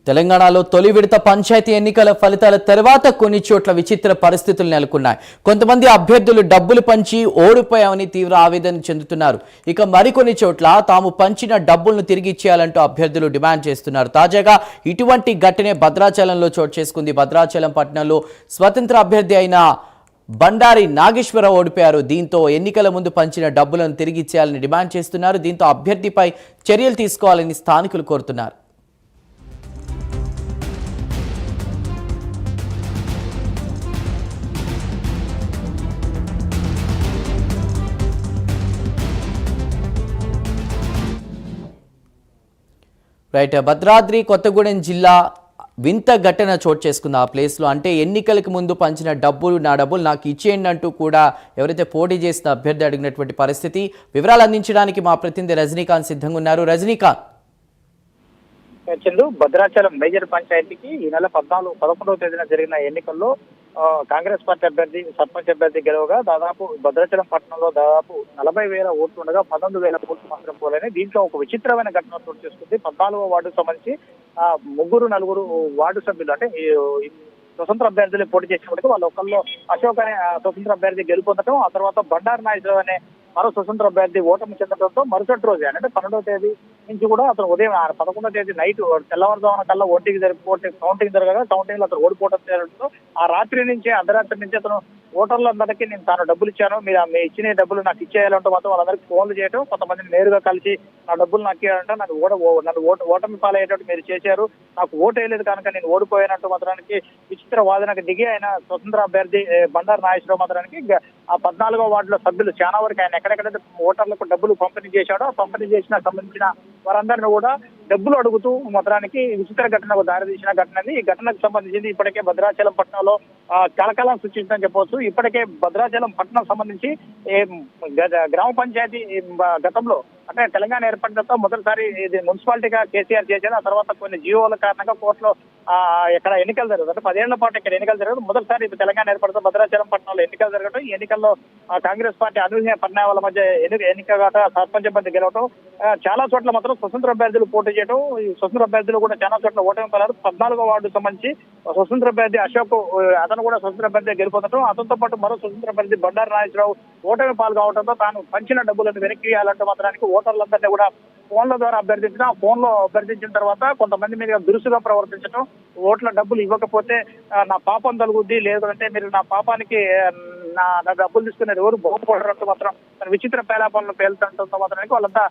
తెలంగాణలో తొలి విడత పంచాయతీ ఎన్నికల ఫలితాల తర్వాత కొన్ని చోట్ల విచిత్ర పరిస్థితులు నెలకొన్నాయి. కొంతమంది అభ్యర్థులు డబ్బులు పంచి ఓడిపోయామని తీవ్ర ఆవేదన చెందుతున్నారు. ఇక మరికొన్ని చోట్ల తాము పంచిన డబ్బులను తిరిగి ఇచ్చేయాలంటూ అభ్యర్థులు డిమాండ్ చేస్తున్నారు. తాజాగా ఇటువంటి ఘటనే భద్రాచలంలో చోటు చేసుకుంది. భద్రాచలం పట్టణంలో స్వతంత్ర అభ్యర్థి అయిన బండారి నాగేశ్వరరావు ఓడిపోయారు. దీంతో ఎన్నికల ముందు పంచిన డబ్బులను తిరిగి ఇచ్చేయాలని డిమాండ్ చేస్తున్నారు. దీంతో అభ్యర్థిపై చర్యలు తీసుకోవాలని స్థానికులు కోరుతున్నారు. రైట్, భద్రాద్రి కొత్తగూడెం జిల్లా వింత ఘటన చోటు చేసుకుంది ఆ ప్లేస్లో. అంటే ఎన్నికలకు ముందు పంచిన నా డబ్బులు నాకు ఇచ్చేయండి అంటూ కూడా ఎవరైతే పోటీ చేసిన అభ్యర్థి అడిగినటువంటి పరిస్థితి. వివరాలు అందించడానికి మా ప్రతినిధి రజనీకాంత్ సిద్ధంగా ఉన్నారు. రజనీకాంత్, చందు, భద్రాచలం మేజర్ పంచాయతీకి ఈ నెల 11వ తేదీన జరిగిన ఎన్నికల్లో కాంగ్రెస్ పార్టీ అభ్యర్థి సర్పంచ్ అభ్యర్థి గెలవగా దాదాపు భద్రాచలం పట్టణంలో దాదాపు 40,000 ఓట్లు ఉండగా 19,000 ఓట్లు మాత్రం పోలేని. దీంట్లో ఒక విచిత్రమైన ఘటన చోటు చేసుకుంది. 14వ వార్డుకు సంబంధించి నలుగురు వార్డు సభ్యులు, అంటే స్వతంత్ర అభ్యర్థులు పోటీ చేసినప్పటికీ వాళ్ళ ఒక్కళ్ళు అశోక్ అనే స్వతంత్ర అభ్యర్థి గెలుపొందడం, ఆ తర్వాత బండారు నాగేశ్వరరావు అనే మరో స్వతంత్ర అభ్యర్థి ఓటమి చెందడంతో మరుసటి రోజు అంటే 12వ తేదీ నుంచి కూడా అతను ఉదయం 11వ తేదీ నైట్ తెల్లవారుజామున కల్లా కౌంటింగ్ జరగగా కౌంటింగ్ లో అతను ఓడిపోవడం చేయడంతో ఆ రాత్రి నుంచే అర్ధరాత్రి నుంచి అతను ఓటర్లందరికీ నేను తాను డబ్బులు ఇచ్చాను, మీరు ఇచ్చిన డబ్బులు నాకు ఇచ్చేయాలంటూ మాత్రం వాళ్ళందరికీ ఫోన్లు చేయడం, కొంతమందిని నేరుగా కలిసి నా డబ్బులు నాకు ఇవ్వాలంటే నన్ను ఓటమి పాలయ్యేటట్టు మీరు చేశారు, నాకు ఓటు వేయలేదు కనుక నేను ఓడిపోయానంటూ మాత్రానికి విచిత్ర వాదనకు దిగి ఆయన స్వతంత్ర అభ్యర్థి బండారు నాగేశ్వరరావు మాత్రానికి ఆ 14వ వార్డులో సభ్యులు చాలా వరకు ఆయన ఎక్కడెక్కడైతే ఓటర్లకు డబ్బులు పంపిణీ చేశాడో ఆ పంపిణీ చేసిన సంబంధించిన వారందరినీ కూడా డబ్బులు అడుగుతూ మొత్తానికి విచిత్ర ఘటనకు దారితీసిన ఘటనని. ఈ ఘటనకు సంబంధించింది ఇప్పటికే భద్రాచలం పట్టణంలో కలకలం సృష్టించిందని చెప్పవచ్చు. ఇప్పటికే భద్రాచలం పట్టణం సంబంధించి గ్రామ పంచాయతీ గతంలో అంటే తెలంగాణ ఏర్పడడంతో మొదటిసారి ఇది మున్సిపాలిటీగా కేసీఆర్ చేశారు. ఆ తర్వాత కొన్ని జీవోల కారణంగా కోర్టులో ఇక్కడ ఎన్నికలు జరగదు, అంటే 10 ఏళ్ల పాటు ఇక్కడ ఎన్నికలు జరగదు. మొదటిసారి తెలంగాణ ఏర్పడితే భద్రాచలం పట్టణంలో ఎన్నికలు జరగడం, ఈ ఎన్నికల్లో కాంగ్రెస్ పార్టీ అనూహ్య పరిణామాల మధ్య ఎన్నికగా సర్పంచ్ అభ్యర్థి గెలవడం, చాలా చోట్ల మాత్రం స్వతంత్ర అభ్యర్థులు పోటీ చేయడం, ఈ స్వతంత్ర అభ్యర్థులు కూడా చాలా చోట్ల ఓటమి పాలారు. 14వ వార్డు సంబంధించి స్వతంత్ర అభ్యర్థి అశోక్ అతను కూడా స్వతంత్ర అభ్యర్థి గెలిపోతడం, అతనితో పాటు మరో స్వతంత్ర అభ్యర్థి బండారు నాగేశ్వరరావు ఓటమి పాల్గొవడంతో తాను పంచిన డబ్బులను వెనక్కి ఇవ్వాలంటే మాత్రానికి ఓటర్లందరినీ కూడా ఫోన్ల ద్వారా అభ్యర్థించడం, ఆ ఫోన్ లో అభ్యర్థించిన తర్వాత కొంతమంది మీద దురుసుగా ప్రవర్తించడం, ఓట్ల డబ్బులు ఇవ్వకపోతే నా పాపం తలుగుద్ది, లేదంటే మీరు నా పాపానికి నా డబ్బులు తీసుకునేది ఎవరు బాగుపడరంటూ మాత్రం విచిత్ర పేలాపనలు పేలుతుంటంతో మాత్రానికి వాళ్ళంతా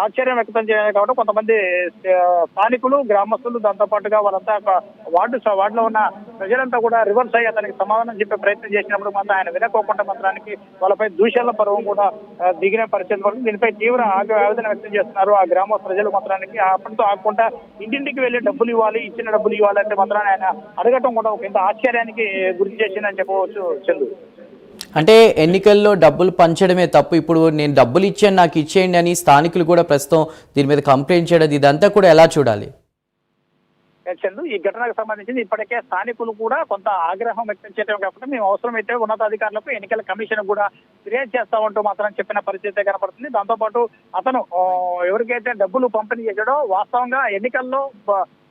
ఆశ్చర్యం వ్యక్తం చేయాలి. కాబట్టి కొంతమంది స్థానికులు, గ్రామస్తులు, దాంతో పాటుగా వాళ్ళంతా వార్డులో ఉన్న ప్రజలంతా కూడా రివర్స్ అయ్యి అతనికి సమాధానం చెప్పే ప్రయత్నం చేసినప్పుడు మాత్రం ఆయన వినకోకుండా మాత్రానికి వాళ్ళపై దూషణల పర్వం కూడా దిగిన పరిస్థితి పడుతుంది. దీనిపై తీవ్ర ఆవేదన వ్యక్తం చేస్తున్నారు ఆ గ్రామ ప్రజలు మాత్రానికి. అప్పటితో ఆకుండా ఇంటింటికి వెళ్ళి డబ్బులు ఇవ్వాలి, ఇచ్చిన డబ్బులు ఇవ్వాలంటే మాత్రం ఆయన అడగటం కూడా ఒక ఇంత ఆశ్చర్యానికి గురి చేసిందని చెప్పవచ్చు. చందు, అంటే ఎన్నికల్లో డబ్బులు పంచడమే తప్పు, ఇప్పుడు నేను డబ్బులు ఇచ్చాను నాకు ఇచ్చేయండి అని స్థానికులు కూడా ప్రస్తుతం దీని మీద కంప్లైంట్ చేయడం, ఇదంతా కూడా ఎలా చూడాలి? చందు, ఈ ఘటనకు సంబంధించి ఇప్పటికే స్థానికులు కూడా కొంత ఆగ్రహం వ్యక్తం చేయడం కాకుండా మేము అవసరమైతే ఉన్నతాధికారులకు ఎన్నికల కమిషన్ కూడా ఫిర్యాదు చేస్తామంటూ మాత్రం చెప్పిన పరిస్థితి కనపడుతుంది. దాంతో పాటు అతను ఎవరికైతే డబ్బులు పంపిణీ చేశాడో వాస్తవంగా ఎన్నికల్లో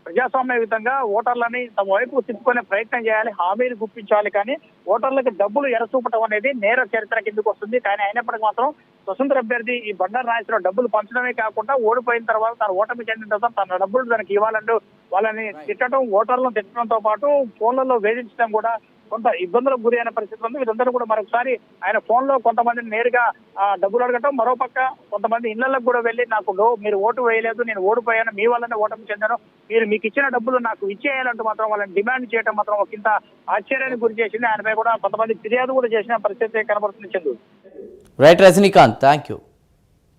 ప్రజాస్వామ్యయుతంగా ఓటర్లని తమ వైపు తిప్పుకునే ప్రయత్నం చేయాలి, హామీలు గుప్పించాలి, కానీ ఓటర్లకు డబ్బులు ఎరచూపటం అనేది నేర చరిత్ర కిందకు వస్తుంది. కానీ అయినప్పటికీ మాత్రం స్వతంత్ర అభ్యర్థి ఈ బండారు నాగేశ్వరరావు డబ్బులు పంచడమే కాకుండా ఓడిపోయిన తర్వాత తన ఓటమి చెందిన తర్వాత తన డబ్బులు తనకి ఇవ్వాలంటూ వాళ్ళని తిట్టడం, ఓటర్లను తిట్టడంతో పాటు ఫోన్లలో వేధించడం కూడా కొంత ఇబ్బందులకు గురి అయిన పరిస్థితి ఉంది. వీరందరూ కూడా మరొకసారి ఆయన ఫోన్ లో కొంతమందిని నేరుగా డబ్బులు అడగటం, మరోపక్క కొంతమంది ఇళ్లకు కూడా వెళ్ళి నాకు మీరు ఓటు వేయలేదు, నేను ఓడిపోయాను, మీ వల్లనే ఓటమి చెందాను, మీకు ఇచ్చిన డబ్బులు నాకు ఇచ్చేయాలంటూ మాత్రం వాళ్ళని డిమాండ్ చేయడం మాత్రం ఒక ఇంత ఆశ్చర్యానికి గురి చేసింది. ఆయనపై కూడా కొంతమంది ఫిర్యాదు కూడా చేసిన పరిస్థితి కనబడుతుంది. Chandu, right Rajinikanth, thank you.